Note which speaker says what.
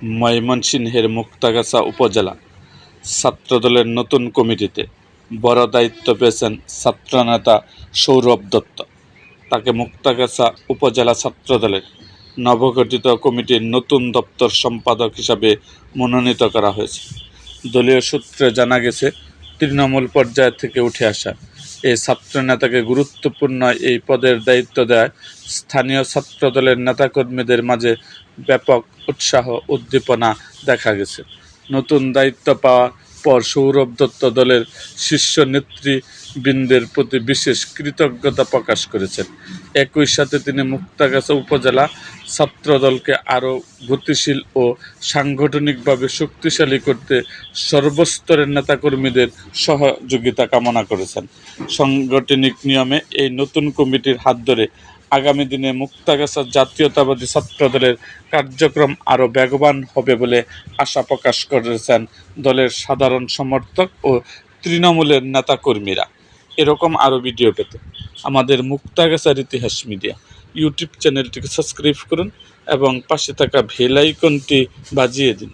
Speaker 1: ময়মনসিংহের মুক্তাগাছা উপজেলা ছাত্রদলের নতুন কমিটিতে বড় দায়িত্ব পেয়েছেন ছাত্রনেতা সৌরভ দত্ত। তাকে মুক্তাগাছা উপজেলা ছাত্রদলের নবগঠিত কমিটির নতুন দপ্তর সম্পাদক হিসাবে মনোনীত করা হয়েছে। দলীয় সূত্রে জানা গেছে, তৃণমূল পর্যায় থেকে উঠে আসা এই ছাত্রনেতাকে গুরুত্বপূর্ণ এই পদের দায়িত্ব দেওয়ায় স্থানীয় ছাত্রদলের নেতাকর্মীদের মাঝে ব্যাপক উৎসাহ উদ্দীপনা দেখা গেছে। নতুন দায়িত্ব পাওয়ার পর সৌরভ দত্ত দলের শীর্ষ নেতৃবৃন্দের প্রতি বিশেষ কৃতজ্ঞতা প্রকাশ করেছেন। একই সাথে তিনি মুক্তাগাছা উপজেলা ছাত্রদলকে আরও গতিশীল ও সাংগঠনিকভাবে শক্তিশালী করতে সর্বস্তরের নেতাকর্মীদের সহযোগিতা কামনা করেছেন। সাংগঠনিক নিয়মে এই নতুন কমিটির হাত ধরে আগামী দিনে মুক্তাগাছা জাতীয়তাবাদী ছাত্রদলের কার্যক্রম আরও বেগবান হবে বলে আশা প্রকাশ করেছেন দলের সাধারণ সমর্থক ও তৃণমূলের নেতাকর্মীরা। এরকম আরও ভিডিও পেতে আমাদের মুক্তাগাছার ইতিহাস মিডিয়া ইউটিউব চ্যানেলটিকে সাবস্ক্রাইব করুন এবং পাশে থাকা বেল আইকনটি বাজিয়ে দিন।